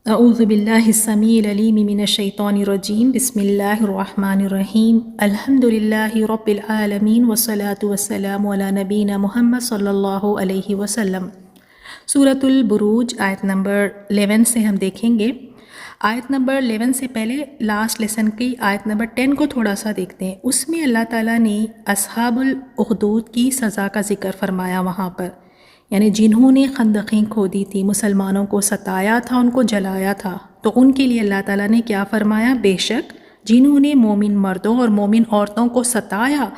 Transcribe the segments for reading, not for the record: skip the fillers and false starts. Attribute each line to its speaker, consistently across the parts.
Speaker 1: اعوذ باللہ السمیع العلیم من الشیطان الرجیم بسم اللہ الرحمن الرحیم الحمد للہ رب العالمین والصلاة والسلام علی نبینا محمد صلی اللہ علیہ وسلم۔ سورۃ البروج آیت نمبر 11 سے ہم دیکھیں گے۔ آیت نمبر 11 سے پہلے لاسٹ لیسن کی آیت نمبر 10 کو تھوڑا سا دیکھتے ہیں۔ اس میں اللہ تعالیٰ نے اصحاب الاخدود کی سزا کا ذکر فرمایا وہاں پر، یعنی جنہوں نے خندقیں کھودی تھی، مسلمانوں کو ستایا تھا، ان کو جلایا تھا، تو ان کے لیے اللہ تعالیٰ نے کیا فرمایا؟ بے شک جنہوں نے مومن مردوں اور مومن عورتوں کو ستایا،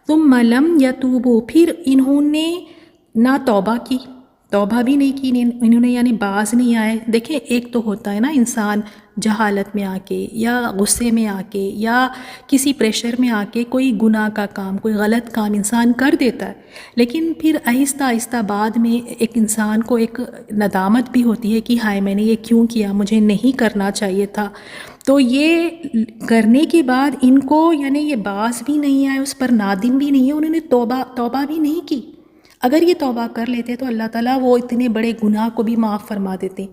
Speaker 1: ثم لم یتوبوا، پھر انہوں نے نہ توبہ کی، توبہ بھی نہیں کی انہوں نے، یعنی باز نہیں آئے۔ دیکھیں ایک تو ہوتا ہے نا انسان جہالت میں آ کے یا غصے میں آ کے یا کسی پریشر میں آ کے کوئی گناہ کا کام، کوئی غلط کام انسان کر دیتا ہے، لیکن پھر آہستہ آہستہ بعد میں ایک انسان کو ایک ندامت بھی ہوتی ہے کہ ہائے میں نے یہ کیوں کیا، مجھے نہیں کرنا چاہیے تھا۔ تو یہ کرنے کے بعد ان کو یعنی یہ باز بھی نہیں آئے، اس پر نادم بھی نہیں ہے، انہوں نے توبہ بھی نہیں کی۔ اگر یہ توبہ کر لیتے تو اللہ تعالیٰ وہ اتنے بڑے گناہ کو بھی معاف فرما دیتے،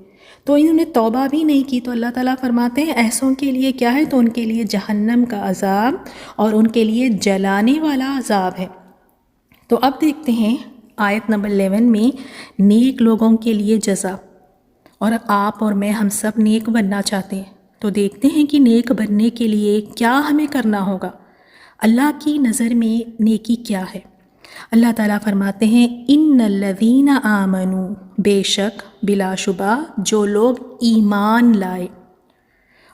Speaker 1: تو انہوں نے توبہ بھی نہیں کی، تو اللہ تعالیٰ فرماتے ہیں ایسوں کے لیے کیا ہے؟ تو ان کے لیے جہنم کا عذاب اور ان کے لیے جلانے والا عذاب ہے۔ تو اب دیکھتے ہیں آیت نمبر 11 میں نیک لوگوں کے لیے جزا، اور آپ اور میں ہم سب نیک بننا چاہتے ہیں، تو دیکھتے ہیں کہ نیک بننے کے لیے کیا ہمیں کرنا ہوگا، اللہ کی نظر میں نیکی کیا ہے۔ اللہ تعالیٰ فرماتے ہیں ان الذین آمنوا، بے شک بلا شبہ جو لوگ ایمان لائے،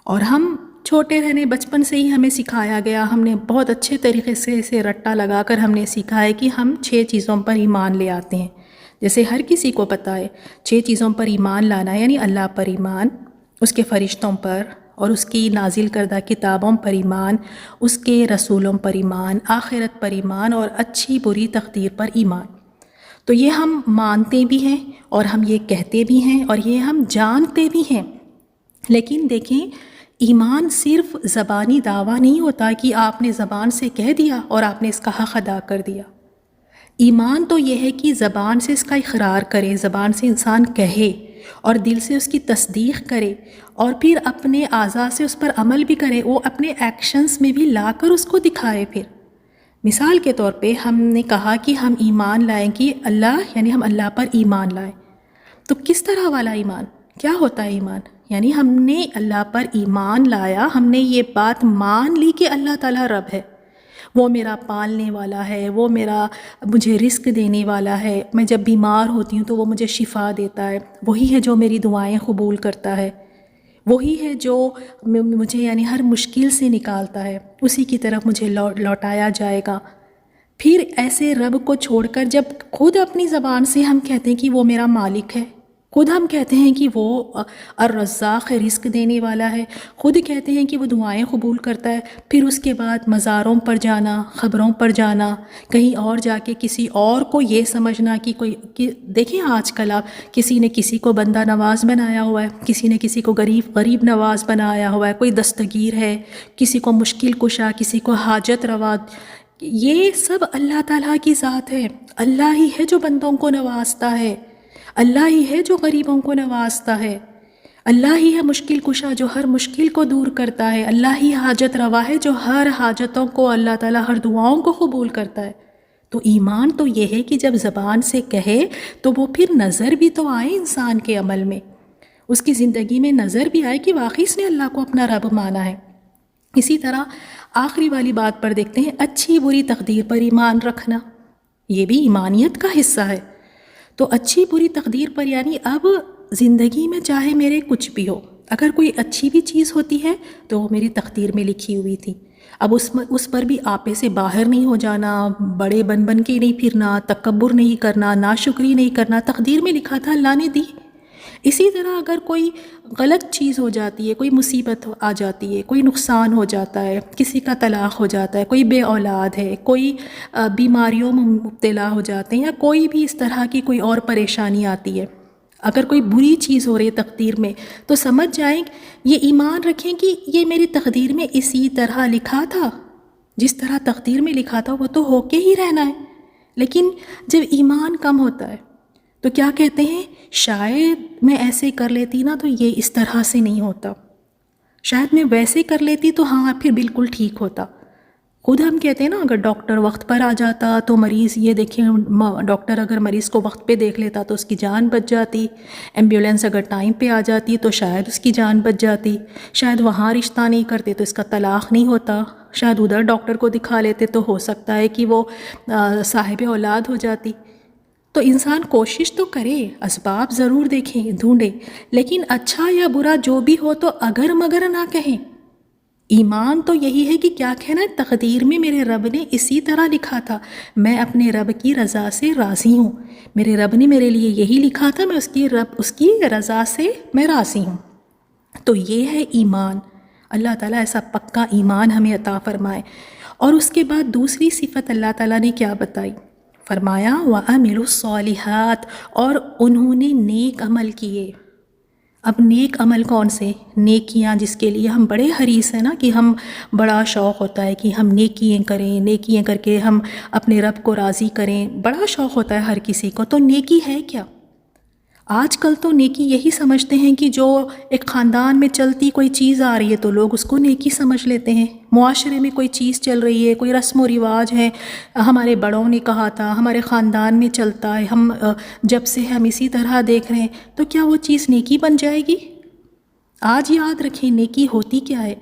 Speaker 1: اور ہم چھوٹے رہنے بچپن سے ہی ہمیں سکھایا گیا، ہم نے بہت اچھے طریقے سے اسے رٹا لگا کر ہم نے سیکھا ہے کہ ہم 6 چیزوں پر ایمان لے آتے ہیں، جیسے ہر کسی کو پتہ ہے 6 چیزوں پر ایمان لانا، یعنی اللہ پر ایمان، اس کے فرشتوں پر اور اس کی نازل کردہ کتابوں پر ایمان، اس کے رسولوں پر ایمان، آخرت پر ایمان اور اچھی بری تقدیر پر ایمان۔ تو یہ ہم مانتے بھی ہیں اور ہم یہ کہتے بھی ہیں اور یہ ہم جانتے بھی ہیں، لیکن دیکھیں ایمان صرف زبانی دعویٰ نہیں ہوتا کہ آپ نے زبان سے کہہ دیا اور آپ نے اس کا حق ادا کر دیا۔ ایمان تو یہ ہے کہ زبان سے اس کا اقرار کرے، زبان سے انسان کہے اور دل سے اس کی تصدیق کرے، اور پھر اپنے اعضاء سے اس پر عمل بھی کرے، وہ اپنے ایکشنز میں بھی لا کر اس کو دکھائے۔ پھر مثال کے طور پہ ہم نے کہا کہ ہم ایمان لائیں کہ اللہ، یعنی ہم اللہ پر ایمان لائیں، تو کس طرح والا ایمان؟ کیا ہوتا ہے ایمان؟ یعنی ہم نے اللہ پر ایمان لایا، ہم نے یہ بات مان لی کہ اللہ تعالیٰ رب ہے، وہ میرا پالنے والا ہے، وہ مجھے رزق دینے والا ہے، میں جب بیمار ہوتی ہوں تو وہ مجھے شفا دیتا ہے، وہی ہے جو میری دعائیں قبول کرتا ہے، وہی ہے جو مجھے یعنی ہر مشکل سے نکالتا ہے، اسی کی طرف مجھے لوٹایا جائے گا۔ پھر ایسے رب کو چھوڑ کر جب خود اپنی زبان سے ہم کہتے ہیں کہ وہ میرا مالک ہے، خود ہم کہتے ہیں کہ وہ الرزاق ہے، رزق دینے والا ہے، خود کہتے ہیں کہ وہ دعائیں قبول کرتا ہے، پھر اس کے بعد مزاروں پر جانا، خبروں پر جانا، کہیں اور جا کے کسی اور کو یہ سمجھنا کہ دیکھیں آج کل آپ کسی نے کسی کو بندہ نواز بنایا ہوا ہے، کسی نے کسی کو غریب نواز بنایا ہوا ہے، کوئی دستگیر ہے، کسی کو مشکل کشا، کسی کو حاجت روا، یہ سب اللہ تعالیٰ کی ذات ہے۔ اللہ ہی ہے جو بندوں کو نوازتا ہے، اللہ ہی ہے جو غریبوں کو نوازتا ہے، اللہ ہی ہے مشکل کشا جو ہر مشکل کو دور کرتا ہے، اللہ ہی حاجت روا ہے جو ہر حاجتوں کو، اللہ تعالیٰ ہر دعاؤں کو قبول کرتا ہے۔ تو ایمان تو یہ ہے کہ جب زبان سے کہے تو وہ پھر نظر بھی تو آئے انسان کے عمل میں، اس کی زندگی میں نظر بھی آئے کہ واقعی اس نے اللہ کو اپنا رب مانا ہے۔ اسی طرح آخری والی بات پر دیکھتے ہیں اچھی بری تقدیر پر ایمان رکھنا، یہ بھی ایمانیت کا حصہ ہے۔ تو اچھی بری تقدیر پر یعنی اب زندگی میں چاہے میرے کچھ بھی ہو، اگر کوئی اچھی بھی چیز ہوتی ہے تو وہ میری تقدیر میں لکھی ہوئی تھی، اب اس پر بھی آپے سے باہر نہیں ہو جانا، بڑے بن کے نہیں پھرنا، تکبر نہیں کرنا، ناشکری نہیں کرنا، تقدیر میں لکھا تھا اللہ نے دی۔ اسی طرح اگر کوئی غلط چیز ہو جاتی ہے، کوئی مصیبت آ جاتی ہے، کوئی نقصان ہو جاتا ہے، کسی کا طلاق ہو جاتا ہے، کوئی بے اولاد ہے، کوئی بیماریوں میں مبتلا ہو جاتے ہیں، یا کوئی بھی اس طرح کی کوئی اور پریشانی آتی ہے، اگر کوئی بری چیز ہو رہی ہے تقدیر میں، تو سمجھ جائیں، یہ ایمان رکھیں کہ یہ میری تقدیر میں اسی طرح لکھا تھا، جس طرح تقدیر میں لکھا تھا وہ تو ہو کے ہی رہنا ہے۔ لیکن جب ایمان کم ہوتا ہے تو کیا کہتے ہیں، شاید میں ایسے کر لیتی نا تو یہ اس طرح سے نہیں ہوتا، شاید میں ویسے کر لیتی تو ہاں پھر بالکل ٹھیک ہوتا۔ خود ہم کہتے ہیں نا، اگر ڈاکٹر وقت پر آ جاتا تو مریض، یہ دیکھیں ڈاکٹر اگر مریض کو وقت پہ دیکھ لیتا تو اس کی جان بچ جاتی، ایمبیولینس اگر ٹائم پہ آ جاتی تو شاید اس کی جان بچ جاتی، شاید وہاں رشتہ نہیں کرتے تو اس کا طلاق نہیں ہوتا، شاید ادھر ڈاکٹر کو دکھا لیتے تو ہو سکتا ہے کہ وہ صاحب اولاد ہو جاتی۔ تو انسان کوشش تو کرے، اسباب ضرور دیکھیں، ڈھونڈے، لیکن اچھا یا برا جو بھی ہو تو اگر مگر نہ کہیں۔ ایمان تو یہی ہے کہ کیا کہنا ہے، تقدیر میں میرے رب نے اسی طرح لکھا تھا، میں اپنے رب کی رضا سے راضی ہوں، میرے رب نے میرے لیے یہی لکھا تھا، میں اس کی رضا سے میں راضی ہوں۔ تو یہ ہے ایمان۔ اللہ تعالیٰ ایسا پکا ایمان ہمیں عطا فرمائے۔ اور اس کے بعد دوسری صفت اللہ تعالیٰ نے کیا بتائی، فرمایا وَعَمِلُوا الصَّالِحَاتِ، اور انہوں نے نیک عمل کیے۔ اب نیک عمل کون سے؟ نیکیاں جس کے لیے ہم بڑے حریص ہیں نا، کہ ہم بڑا شوق ہوتا ہے کہ ہم نیکیاں کریں، نیکیاں کر کے ہم اپنے رب کو راضی کریں، بڑا شوق ہوتا ہے ہر کسی کو۔ تو نیکی ہے کیا؟ آج کل تو نیکی یہی سمجھتے ہیں کہ جو ایک خاندان میں چلتی کوئی چیز آ رہی ہے تو لوگ اس کو نیکی سمجھ لیتے ہیں، معاشرے میں کوئی چیز چل رہی ہے، کوئی رسم و رواج ہے، ہمارے بڑوں نے کہا تھا، ہمارے خاندان میں چلتا ہے، ہم جب سے ہم اسی طرح دیکھ رہے ہیں، تو کیا وہ چیز نیکی بن جائے گی؟ آج یاد رکھیں نیکی ہوتی کیا ہے۔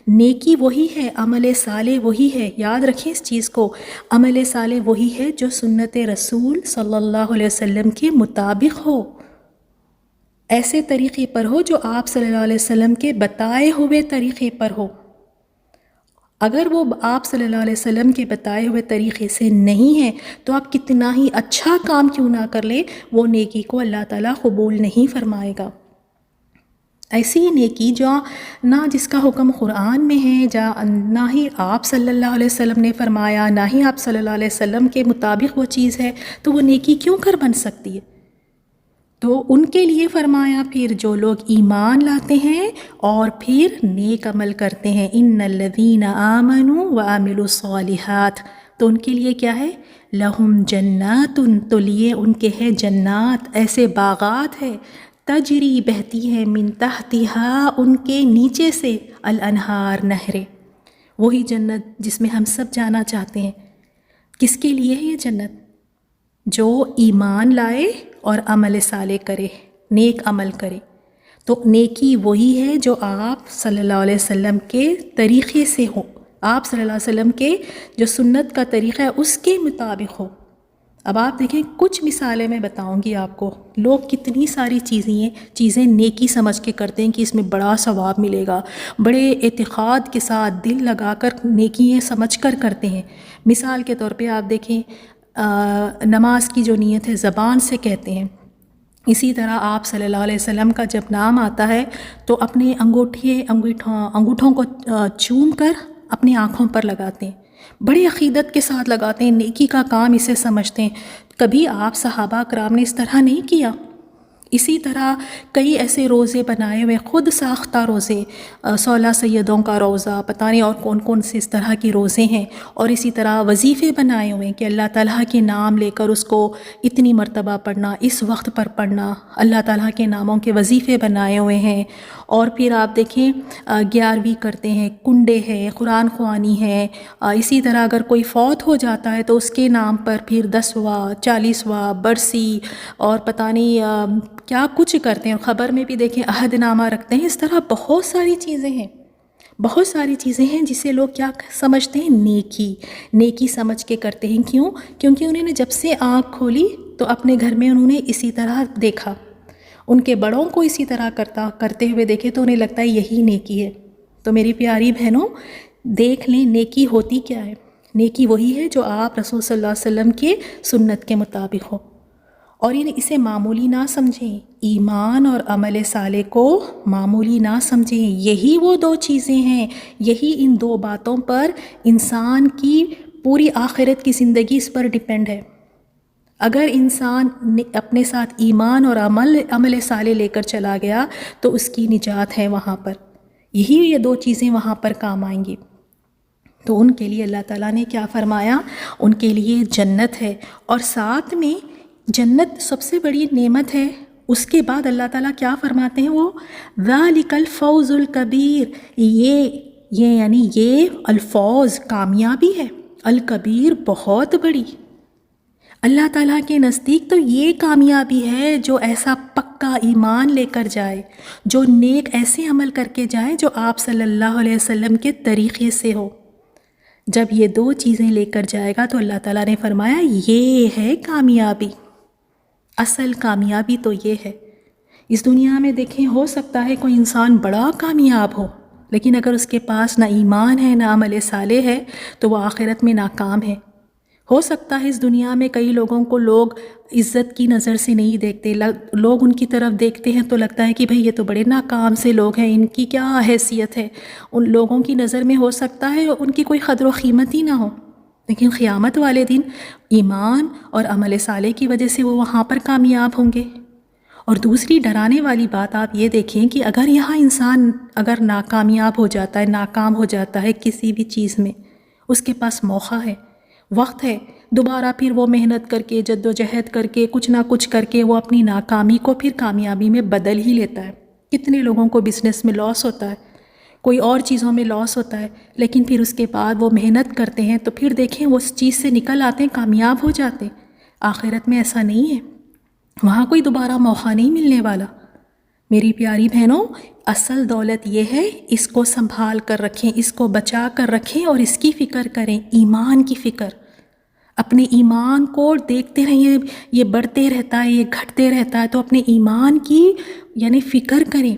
Speaker 1: نیکی وہی ہے، عمل صالح وہی ہے، یاد رکھیں اس چیز کو، عمل صالح وہی ہے جو سنت رسول صلی اللہ علیہ وسلم کے مطابق ہو، ایسے طریقے پر ہو جو آپ صلی اللہ علیہ وسلم کے بتائے ہوئے طریقے پر ہو۔ اگر وہ آپ صلی اللہ علیہ وسلم کے بتائے ہوئے طریقے سے نہیں ہے تو آپ کتنا ہی اچھا کام کیوں نہ کر لیں، وہ نیکی کو اللہ تعالیٰ قبول نہیں فرمائے گا۔ ایسی نیکی جو نہ جس کا حکم قرآن میں ہے، نہ ہی آپ صلی اللہ علیہ وسلم نے فرمایا، نہ ہی آپ صلی اللہ علیہ وسلم کے مطابق وہ چیز ہے، تو وہ نیکی کیوں کر بن سکتی ہے؟ تو ان کے لیے فرمایا پھر جو لوگ ایمان لاتے ہیں اور پھر نیک عمل کرتے ہیں، ان الذین آمنوا وعملوا الصالحات، تو ان کے لیے کیا ہے، لہم جنات، تو لیے ان کے ہے جنات، ایسے باغات ہے، تجری بہتی ہے، من تحتہا، ان کے نیچے سے، الانہار، نہریں، وہی جنت جس میں ہم سب جانا چاہتے ہیں۔ کس کے لیے ہے یہ جنت؟ جو ایمان لائے اور عمل صالح کرے، نیک عمل کرے۔ تو نیکی وہی ہے جو آپ صلی اللہ علیہ وسلم کے طریقے سے ہو، آپ صلی اللہ علیہ وسلم کے جو سنت کا طریقہ ہے اس کے مطابق ہو۔ اب آپ دیکھیں کچھ مثالیں میں بتاؤں گی آپ کو، لوگ کتنی ساری چیزیں نیکی سمجھ کے کرتے ہیں کہ اس میں بڑا ثواب ملے گا، بڑے اعتقاد کے ساتھ دل لگا کر نیکیاں سمجھ کر کرتے ہیں۔ مثال کے طور پہ آپ دیکھیں، نماز کی جو نیت ہے زبان سے کہتے ہیں، اسی طرح آپ صلی اللہ علیہ وسلم کا جب نام آتا ہے تو اپنے انگوٹھوں کو چوم کر اپنی آنکھوں پر لگاتے ہیں، بڑی عقیدت کے ساتھ لگاتے ہیں، نیکی کا کام اسے سمجھتے ہیں۔ کبھی آپ صحابہ کرام نے اس طرح نہیں کیا؟ اسی طرح کئی ایسے روزے بنائے ہوئے، خود ساختہ روزے، 16 سیدوں کا روزہ، پتہ نہیں اور کون کون سے اس طرح کے روزے ہیں، اور اسی طرح وظیفے بنائے ہوئے ہیں کہ اللہ تعالیٰ کے نام لے کر اس کو اتنی مرتبہ پڑھنا، اس وقت پر پڑھنا، اللہ تعالیٰ کے ناموں کے وظیفے بنائے ہوئے ہیں۔ اور پھر آپ دیکھیں 11ویں کرتے ہیں، کنڈے ہے، قرآن خوانی ہے، اسی طرح اگر کوئی فوت ہو جاتا ہے تو اس کے نام پر پھر 10واں 40واں برسی اور پتہ نہیں کیا کچھ کرتے ہیں، خبر میں بھی دیکھیں عہد نامہ رکھتے ہیں۔ اس طرح بہت ساری چیزیں ہیں جسے لوگ کیا سمجھتے ہیں، نیکی سمجھ کے کرتے ہیں۔ کیوں؟ کیونکہ انہوں نے جب سے آنکھ کھولی تو اپنے گھر میں انہوں نے اسی طرح دیکھا، ان کے بڑوں کو اسی طرح کرتے ہوئے دیکھے تو انہیں لگتا ہے یہی نیکی ہے۔ تو میری پیاری بہنوں، دیکھ لیں نیکی ہوتی کیا ہے۔ نیکی وہی ہے جو آپ رسول صلی اللہ علیہ وسلم کے سنت کے مطابق ہو، اور اسے معمولی نہ سمجھیں، ایمان اور عمل صالح کو معمولی نہ سمجھیں۔ یہی وہ دو چیزیں ہیں، یہی ان دو باتوں پر انسان کی پوری آخرت کی زندگی اس پر ڈیپینڈ ہے۔ اگر انسان اپنے ساتھ ایمان اور عمل صالح لے کر چلا گیا تو اس کی نجات ہے وہاں پر، یہی یہ دو چیزیں وہاں پر کام آئیں گی۔ تو ان کے لیے اللہ تعالیٰ نے کیا فرمایا، ان کے لیے جنت ہے، اور ساتھ میں جنت سب سے بڑی نعمت ہے، اس کے بعد اللہ تعالیٰ کیا فرماتے ہیں، وہ ذالک الفوز الکبیر، یہ یعنی یہ الفوز کامیابی ہے، الکبیر بہت بڑی۔ اللہ تعالیٰ کے نزدیک تو یہ کامیابی ہے جو ایسا پکا ایمان لے کر جائے، جو نیک ایسے عمل کر کے جائے جو آپ صلی اللہ علیہ وسلم کے طریقے سے ہو۔ جب یہ دو چیزیں لے کر جائے گا تو اللہ تعالیٰ نے فرمایا یہ ہے کامیابی، اصل کامیابی تو یہ ہے۔ اس دنیا میں دیکھیں، ہو سکتا ہے کوئی انسان بڑا کامیاب ہو، لیکن اگر اس کے پاس نہ ایمان ہے نہ عمل صالح ہے تو وہ آخرت میں ناکام ہے۔ ہو سکتا ہے اس دنیا میں کئی لوگوں کو لوگ عزت کی نظر سے نہیں دیکھتے، لوگ ان کی طرف دیکھتے ہیں تو لگتا ہے کہ بھئی یہ تو بڑے ناکام سے لوگ ہیں، ان کی کیا حیثیت ہے، ان لوگوں کی نظر میں ہو سکتا ہے ان کی کوئی قدر و قیمت ہی نہ ہو، لیکن قیامت والے دن ایمان اور عمل صالح کی وجہ سے وہ وہاں پر کامیاب ہوں گے۔ اور دوسری ڈرانے والی بات آپ یہ دیکھیں کہ اگر یہاں انسان اگر ناکامیاب ہو جاتا ہے، ناکام ہو جاتا ہے کسی بھی چیز میں، اس کے پاس موقع ہے، وقت ہے، دوبارہ پھر وہ محنت کر کے جد و جہد کر کے کچھ نہ کچھ کر کے وہ اپنی ناکامی کو پھر کامیابی میں بدل ہی لیتا ہے۔ کتنے لوگوں کو بزنس میں لاس ہوتا ہے، کوئی اور چیزوں میں لاس ہوتا ہے، لیکن پھر اس کے بعد وہ محنت کرتے ہیں تو پھر دیکھیں وہ اس چیز سے نکل آتے ہیں، کامیاب ہو جاتے ہیں۔ آخرت میں ایسا نہیں ہے، وہاں کوئی دوبارہ موقع نہیں ملنے والا۔ میری پیاری بہنوں، اصل دولت یہ ہے، اس کو سنبھال کر رکھیں، اس کو بچا کر رکھیں اور اس کی فکر کریں، ایمان کی فکر۔ اپنے ایمان کو دیکھتے رہیں، یہ بڑھتے رہتا ہے، یہ گھٹتے رہتا ہے، تو اپنے ایمان کی یعنی فکر کریں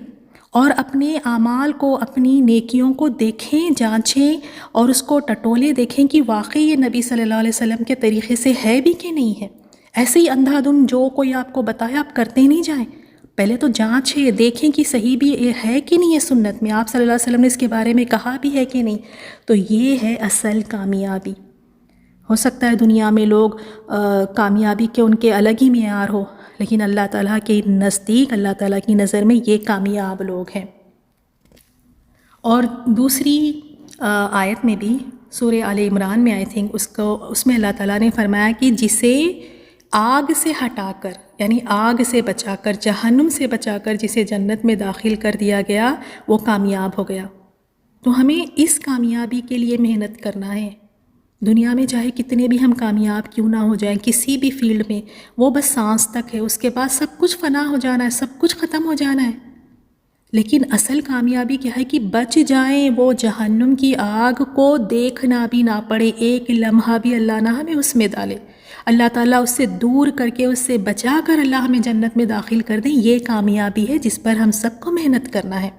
Speaker 1: اور اپنے اعمال کو، اپنی نیکیوں کو دیکھیں، جانچیں اور اس کو ٹٹولے دیکھیں کہ واقعی یہ نبی صلی اللہ علیہ وسلم کے طریقے سے ہے بھی کہ نہیں ہے۔ ایسے ہی اندھا دھند جو کوئی آپ کو بتایا آپ کرتے نہیں جائیں، پہلے تو جانچیں، دیکھیں کہ صحیح بھی ہے کہ نہیں ہے، سنت میں آپ صلی اللہ علیہ وسلم نے اس کے بارے میں کہا بھی ہے کہ نہیں۔ تو یہ ہے اصل کامیابی۔ ہو سکتا ہے دنیا میں لوگ کامیابی کے ان کے الگ ہی معیار ہو، لیکن اللہ تعالیٰ کے نزدیک، اللہ تعالیٰ کی نظر میں یہ کامیاب لوگ ہیں۔ اور دوسری آیت میں بھی سورہ آل عمران میں آئی تھنک اس میں اللہ تعالیٰ نے فرمایا کہ جسے آگ سے ہٹا کر یعنی آگ سے بچا کر، جہنم سے بچا کر جسے جنت میں داخل کر دیا گیا وہ کامیاب ہو گیا۔ تو ہمیں اس کامیابی کے لیے محنت کرنا ہے۔ دنیا میں چاہے کتنے بھی ہم کامیاب کیوں نہ ہو جائیں کسی بھی فیلڈ میں، وہ بس سانس تک ہے، اس کے بعد سب کچھ فنا ہو جانا ہے، سب کچھ ختم ہو جانا ہے۔ لیکن اصل کامیابی کیا ہے کہ بچ جائیں، وہ جہنم کی آگ کو دیکھنا بھی نہ پڑے، ایک لمحہ بھی اللہ نہ ہمیں اس میں ڈالے، اللہ تعالیٰ اس سے دور کر کے، اس سے بچا کر اللہ ہمیں جنت میں داخل کر دیں۔ یہ کامیابی ہے جس پر ہم سب کو محنت کرنا ہے۔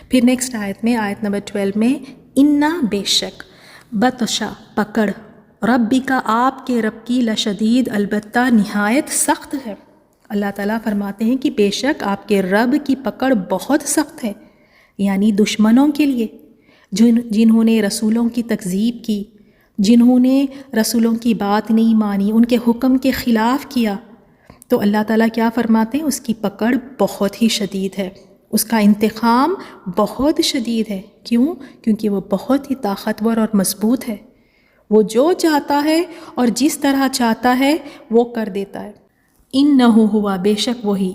Speaker 1: پھر نیکسٹ آیت میں، آیت نمبر 12 میں، انا بے شک، بطشا پکڑ، ربی کا آپ کے رب کی، لشدید البتہ نہایت سخت ہے۔ اللہ تعالیٰ فرماتے ہیں کہ بے شک آپ کے رب کی پکڑ بہت سخت ہے، یعنی دشمنوں کے لیے، جنہوں نے رسولوں کی تکذیب کی، جنہوں نے رسولوں کی بات نہیں مانی، ان کے حکم کے خلاف کیا، تو اللہ تعالیٰ کیا فرماتے ہیں، اس کی پکڑ بہت ہی شدید ہے، اس کا انتقام بہت شدید ہے۔ کیوں؟ کیونکہ وہ بہت ہی طاقتور اور مضبوط ہے، وہ جو چاہتا ہے اور جس طرح چاہتا ہے وہ کر دیتا ہے۔ انہو ہوا، بے شک وہی،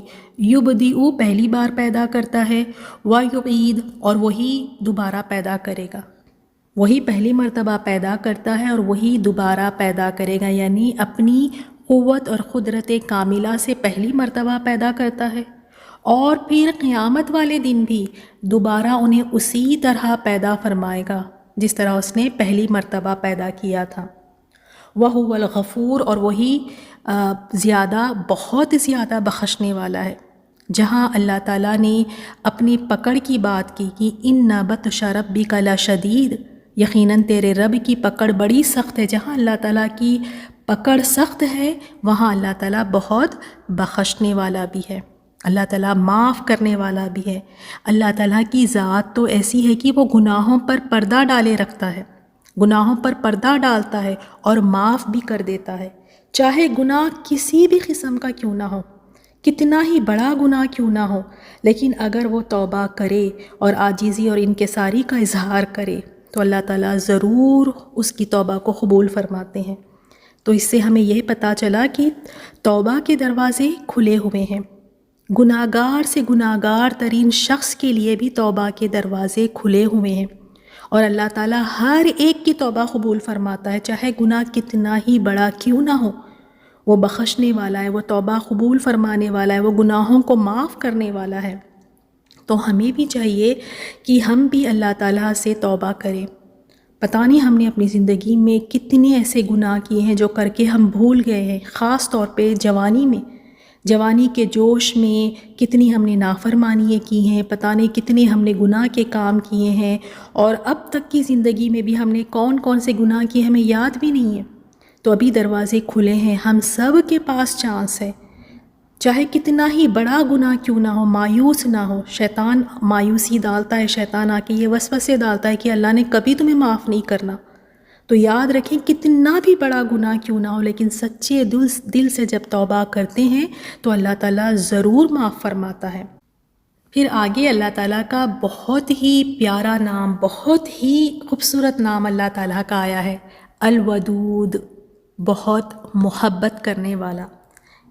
Speaker 1: یبدئ پہلی بار پیدا کرتا ہے، ویعید اور وہی دوبارہ پیدا کرے گا، وہی پہلی مرتبہ پیدا کرتا ہے اور وہی دوبارہ پیدا کرے گا، یعنی اپنی قوت اور قدرت کاملہ سے پہلی مرتبہ پیدا کرتا ہے اور پھر قیامت والے دن بھی دوبارہ انہیں اسی طرح پیدا فرمائے گا جس طرح اس نے پہلی مرتبہ پیدا کیا تھا۔ وَهُوَ الْغَفُورُ اور وہی زیادہ، بہت زیادہ بخشنے والا ہے۔ جہاں اللہ تعالیٰ نے اپنی پکڑ کی بات کی کہ اِنَّ بَطْشَ رَبِّكَ لَشَدِيدٌ، یقیناً تیرے رب کی پکڑ بڑی سخت ہے، جہاں اللہ تعالیٰ کی پکڑ سخت ہے وہاں اللہ تعالیٰ بہت بخشنے والا بھی ہے، اللہ تعالیٰ معاف کرنے والا بھی ہے۔ اللہ تعالیٰ کی ذات تو ایسی ہے کہ وہ گناہوں پر پردہ ڈالے رکھتا ہے، گناہوں پر پردہ ڈالتا ہے اور معاف بھی کر دیتا ہے، چاہے گناہ کسی بھی قسم کا کیوں نہ ہو، کتنا ہی بڑا گناہ کیوں نہ ہو، لیکن اگر وہ توبہ کرے اور عاجزی اور انکساری کا اظہار کرے تو اللہ تعالیٰ ضرور اس کی توبہ کو قبول فرماتے ہیں۔ تو اس سے ہمیں یہ پتہ چلا کہ توبہ کے دروازے کھلے ہوئے ہیں. گناہگار سے گناہگار ترین شخص کے لیے بھی توبہ کے دروازے کھلے ہوئے ہیں، اور اللہ تعالیٰ ہر ایک کی توبہ قبول فرماتا ہے، چاہے گناہ کتنا ہی بڑا کیوں نہ ہو. وہ بخشنے والا ہے، وہ توبہ قبول فرمانے والا ہے، وہ گناہوں کو معاف کرنے والا ہے. تو ہمیں بھی چاہیے کہ ہم بھی اللہ تعالیٰ سے توبہ کریں. پتہ نہیں ہم نے اپنی زندگی میں کتنے ایسے گناہ کیے ہیں جو کر کے ہم بھول گئے ہیں، خاص طور پہ جوانی کے جوش میں کتنی ہم نے نافرمانیاں کی ہیں، پتہ نہیں کتنے ہم نے گناہ کے کام کیے ہیں، اور اب تک کی زندگی میں بھی ہم نے کون کون سے گناہ کیے ہمیں یاد بھی نہیں ہے. تو ابھی دروازے کھلے ہیں، ہم سب کے پاس چانس ہے. چاہے کتنا ہی بڑا گناہ کیوں نہ ہو، مایوس نہ ہو. شیطان مایوسی ڈالتا ہے، شیطان آ کے یہ وسوسے ڈالتا ہے کہ اللہ نے کبھی تمہیں معاف نہیں کرنا. تو یاد رکھیں کتنا بھی بڑا گناہ کیوں نہ ہو، لیکن سچے دل سے جب توبہ کرتے ہیں تو اللہ تعالیٰ ضرور معاف فرماتا ہے. پھر آگے اللہ تعالیٰ کا بہت ہی پیارا نام، بہت ہی خوبصورت نام اللہ تعالیٰ کا آیا ہے، الودود، بہت محبت کرنے والا،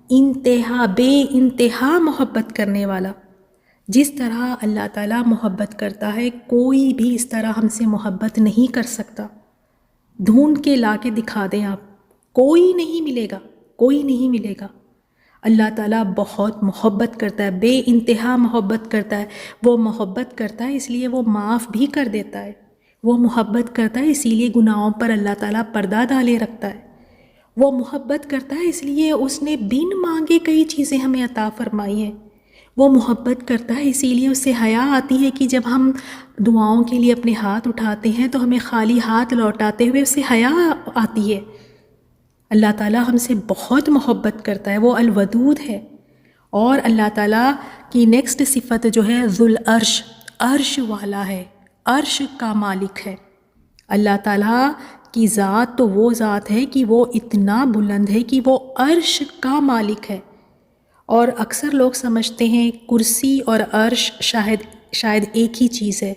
Speaker 1: انتہا بے انتہا محبت کرنے والا. جس طرح اللہ تعالیٰ محبت کرتا ہے کوئی بھی اس طرح ہم سے محبت نہیں کر سکتا. ڈھونڈ کے لا کے دکھا دیں آپ، کوئی نہیں ملے گا. اللہ تعالیٰ بہت محبت کرتا ہے، بے انتہا محبت کرتا ہے. وہ محبت کرتا ہے اس لیے وہ معاف بھی کر دیتا ہے. وہ محبت کرتا ہے اسی لیے گناہوں پر اللہ تعالیٰ پردہ ڈالے رکھتا ہے. وہ محبت کرتا ہے اس لیے اس نے بن مانگے کئی چیزیں ہمیں عطا فرمائی ہیں. وہ محبت کرتا ہے اسی لیے اس سے حیا آتی ہے کہ جب ہم دعاؤں کے لیے اپنے ہاتھ اٹھاتے ہیں تو ہمیں خالی ہاتھ لوٹاتے ہوئے اس سے حیا آتی ہے. اللہ تعالیٰ ہم سے بہت محبت کرتا ہے، وہ الودود ہے. اور اللہ تعالیٰ کی نیکسٹ صفت جو ہے ذو العرش، عرش والا ہے، عرش کا مالک ہے. اللہ تعالیٰ کی ذات تو وہ ذات ہے کہ وہ اتنا بلند ہے کہ وہ عرش کا مالک ہے. اور اکثر لوگ سمجھتے ہیں کرسی اور عرش شاید ایک ہی چیز ہے.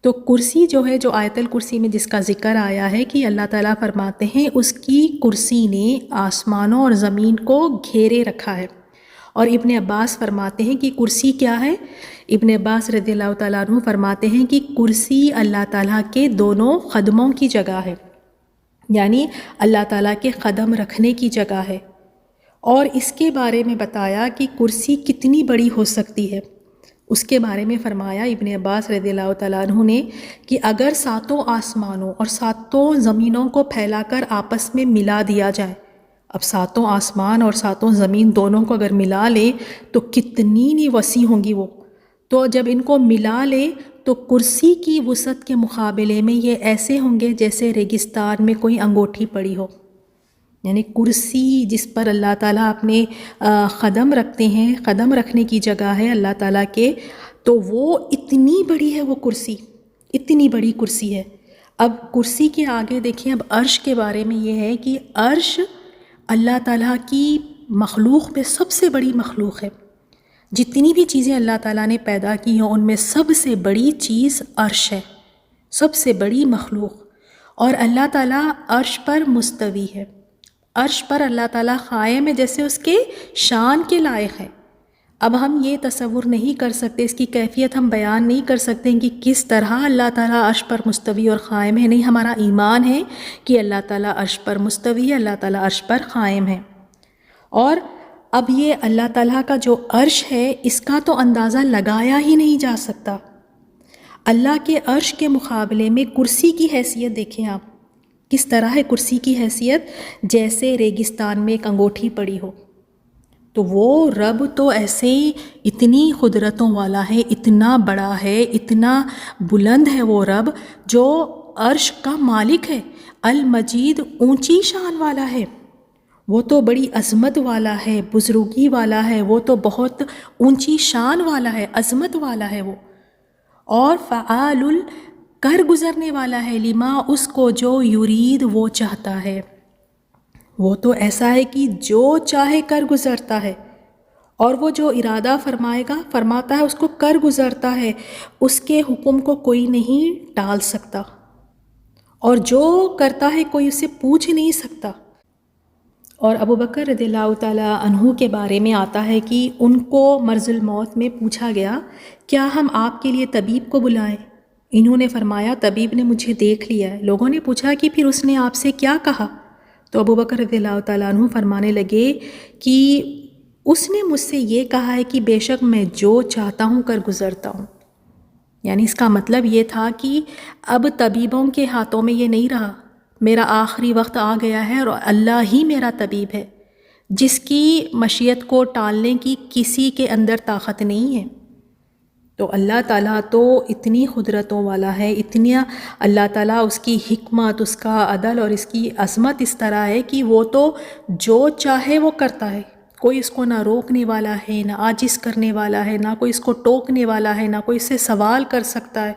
Speaker 1: تو کرسی جو ہے، جو آیت الکرسی میں جس کا ذکر آیا ہے کہ اللہ تعالیٰ فرماتے ہیں اس کی کرسی نے آسمانوں اور زمین کو گھیرے رکھا ہے. اور ابن عباس فرماتے ہیں کہ کرسی کیا ہے؟ ابن عباس رضی اللہ تعالیٰ عنہ فرماتے ہیں کہ کرسی اللہ تعالیٰ کے دونوں قدموں کی جگہ ہے، یعنی اللہ تعالیٰ کے قدم رکھنے کی جگہ ہے. اور اس کے بارے میں بتایا کہ کرسی کتنی بڑی ہو سکتی ہے. اس کے بارے میں فرمایا ابن عباس رضی اللہ تعالیٰ عنہ نے کہ اگر 7 آسمانوں اور 7 زمینوں کو پھیلا کر آپس میں ملا دیا جائے، اب 7 آسمان اور 7 زمین دونوں کو اگر ملا لے تو کتنی نہیں وسیع ہوں گی وہ. تو جب ان کو ملا لے تو کرسی کی وسعت کے مقابلے میں یہ ایسے ہوں گے جیسے ریگستان میں کوئی انگوٹھی پڑی ہو. یعنی کرسی جس پر اللہ تعالیٰ اپنے قدم رکھتے ہیں، قدم رکھنے کی جگہ ہے اللہ تعالیٰ کے، تو وہ اتنی بڑی ہے، وہ کرسی اتنی بڑی کرسی ہے. اب کرسی کے آگے دیکھیں، اب عرش کے بارے میں یہ ہے کہ عرش اللہ تعالیٰ کی مخلوق میں سب سے بڑی مخلوق ہے. جتنی بھی چیزیں اللہ تعالیٰ نے پیدا کی ہیں ان میں سب سے بڑی چیز عرش ہے، سب سے بڑی مخلوق. اور اللہ تعالیٰ عرش پر مستوی ہے، عرش پر اللہ تعالیٰ قائم ہے، جیسے اس کے شان کے لائق ہے. اب ہم یہ تصور نہیں کر سکتے، اس کی کیفیت ہم بیان نہیں کر سکتے کہ کس طرح اللہ تعالیٰ عرش پر مستوی اور قائم ہے. نہیں، ہمارا ایمان ہے کہ اللہ تعالیٰ عرش پر مستوی ہے، اللہ تعالیٰ عرش پر قائم ہے. اور اب یہ اللہ تعالیٰ کا جو عرش ہے اس کا تو اندازہ لگایا ہی نہیں جا سکتا. اللہ کے عرش کے مقابلے میں کرسی کی حیثیت دیکھیں آپ، کس طرح ہے کرسی کی حیثیت؟ جیسے ریگستان میں ایک انگوٹھی پڑی ہو. تو وہ رب تو ایسے ہی اتنی قدرتوں والا ہے، اتنا بڑا ہے، اتنا بلند ہے وہ رب جو عرش کا مالک ہے. المجید، اونچی شان والا ہے، وہ تو بڑی عظمت والا ہے، بزرگی والا ہے، وہ تو بہت اونچی شان والا ہے، عظمت والا ہے وہ. اور فعال کر گزرنے والا ہے، لما، اس کو جو یرید وہ چاہتا ہے. وہ تو ایسا ہے کہ جو چاہے کر گزرتا ہے، اور وہ جو ارادہ فرماتا ہے اس کو کر گزرتا ہے. اس کے حکم کو کوئی نہیں ٹال سکتا، اور جو کرتا ہے کوئی اسے پوچھ نہیں سکتا. اور ابو بکر رضی اللہ تعالیٰ عنہ کے بارے میں آتا ہے کہ ان کو مرض الموت میں پوچھا گیا کیا ہم آپ کے لیے طبیب کو بلائیں؟ انہوں نے فرمایا طبیب نے مجھے دیکھ لیا ہے۔ لوگوں نے پوچھا کہ پھر اس نے آپ سے کیا کہا؟ تو ابو بکر رضی اللہ تعالیٰ عنہ فرمانے لگے کہ اس نے مجھ سے یہ کہا ہے کہ بے شک میں جو چاہتا ہوں کر گزرتا ہوں۔ یعنی اس کا مطلب یہ تھا کہ اب طبیبوں کے ہاتھوں میں یہ نہیں رہا، میرا آخری وقت آ گیا ہے اور اللہ ہی میرا طبیب ہے، جس کی مشیت کو ٹالنے کی کسی کے اندر طاقت نہیں ہے۔ تو اللہ تعالیٰ تو اتنی قدرتوں والا ہے، اتنا اللہ تعالیٰ اس کی حکمت، اس کا عدل اور اس کی عظمت اس طرح ہے کہ وہ تو جو چاہے وہ کرتا ہے، کوئی اس کو نہ روکنے والا ہے، نہ عاجز کرنے والا ہے، نہ کوئی اس کو ٹوکنے والا ہے، نہ کوئی اس سے سوال کر سکتا ہے۔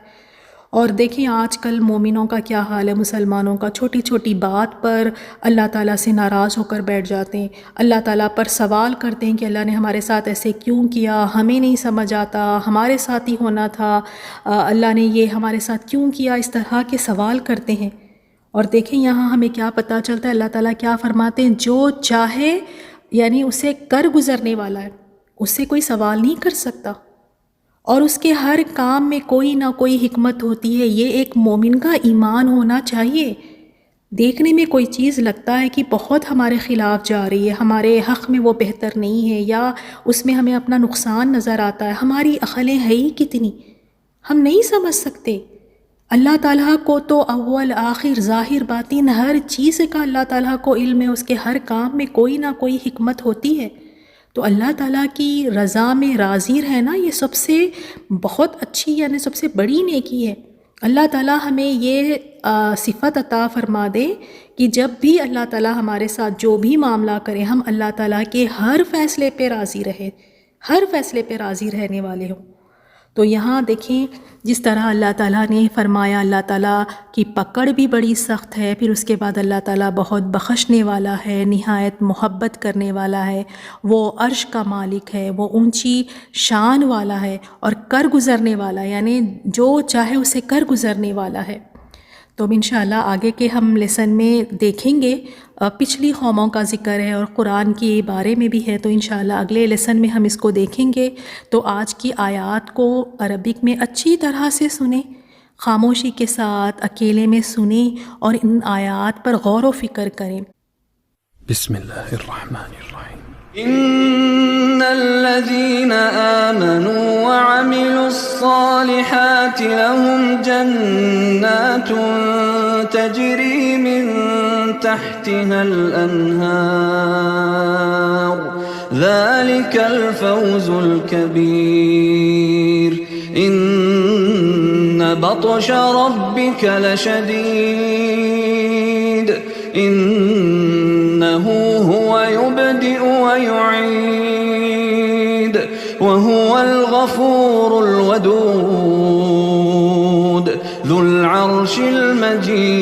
Speaker 1: اور دیکھیں آج کل مومنوں کا کیا حال ہے، مسلمانوں کا چھوٹی چھوٹی بات پر اللہ تعالیٰ سے ناراض ہو کر بیٹھ جاتے ہیں، اللہ تعالیٰ پر سوال کرتے ہیں کہ اللہ نے ہمارے ساتھ ایسے کیوں کیا، ہمیں نہیں سمجھ آتا، ہمارے ساتھ ہی ہونا تھا، اللہ نے یہ ہمارے ساتھ کیوں کیا، اس طرح کے سوال کرتے ہیں۔ اور دیکھیں یہاں ہمیں کیا پتہ چلتا ہے، اللہ تعالیٰ کیا فرماتے ہیں، جو چاہے یعنی اسے کر گزرنے والا ہے، اس سے کوئی سوال نہیں کر سکتا، اور اس کے ہر کام میں کوئی نہ کوئی حکمت ہوتی ہے۔ یہ ایک مومن کا ایمان ہونا چاہیے۔ دیکھنے میں کوئی چیز لگتا ہے کہ بہت ہمارے خلاف جا رہی ہے، ہمارے حق میں وہ بہتر نہیں ہے، یا اس میں ہمیں اپنا نقصان نظر آتا ہے، ہماری عقلیں ہیں ہی کتنی، ہم نہیں سمجھ سکتے۔ اللہ تعالیٰ کو تو اول آخر ظاہر باطن ہر چیز کا اللہ تعالیٰ کو علم ہے، اس کے ہر کام میں کوئی نہ کوئی حکمت ہوتی ہے۔ تو اللہ تعالیٰ کی رضا میں راضی رہنا یہ سب سے بہت اچھی یعنی سب سے بڑی نیکی ہے۔ اللہ تعالیٰ ہمیں یہ صفت عطا فرما دے کہ جب بھی اللہ تعالیٰ ہمارے ساتھ جو بھی معاملہ کرے، ہم اللہ تعالیٰ کے ہر فیصلے پہ راضی رہیں، ہر فیصلے پہ راضی رہنے والے ہوں۔ تو یہاں دیکھیں جس طرح اللہ تعالیٰ نے فرمایا، اللہ تعالیٰ کی پکڑ بھی بڑی سخت ہے، پھر اس کے بعد اللہ تعالیٰ بہت بخشنے والا ہے، نہایت محبت کرنے والا ہے، وہ عرش کا مالک ہے، وہ اونچی شان والا ہے اور کر گزرنے والا ہے، یعنی جو چاہے اسے کر گزرنے والا ہے۔ تو اب انشاءاللہ آگے کے ہم لیسن میں دیکھیں گے، پچھلی قوموں کا ذکر ہے اور قرآن کے بارے میں بھی ہے، تو انشاءاللہ اگلے لیسن میں ہم اس کو دیکھیں گے۔ تو آج کی آیات کو عربک میں اچھی طرح سے سنیں، خاموشی کے ساتھ اکیلے میں سنیں اور ان آیات پر غور و فکر کریں۔
Speaker 2: بسم اللہ الرحمن الرحیم۔
Speaker 3: ان الذين آمنوا وعملوا الصالحات لهم جنات تجري من تحتها الأنهار ذلك الفوز الكبير ان بطش ربك لشديد انه هو يبدئ ويعيد وهو الغفور الودود ذو العرش المجيد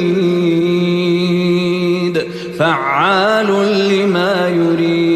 Speaker 3: فعال لما يريد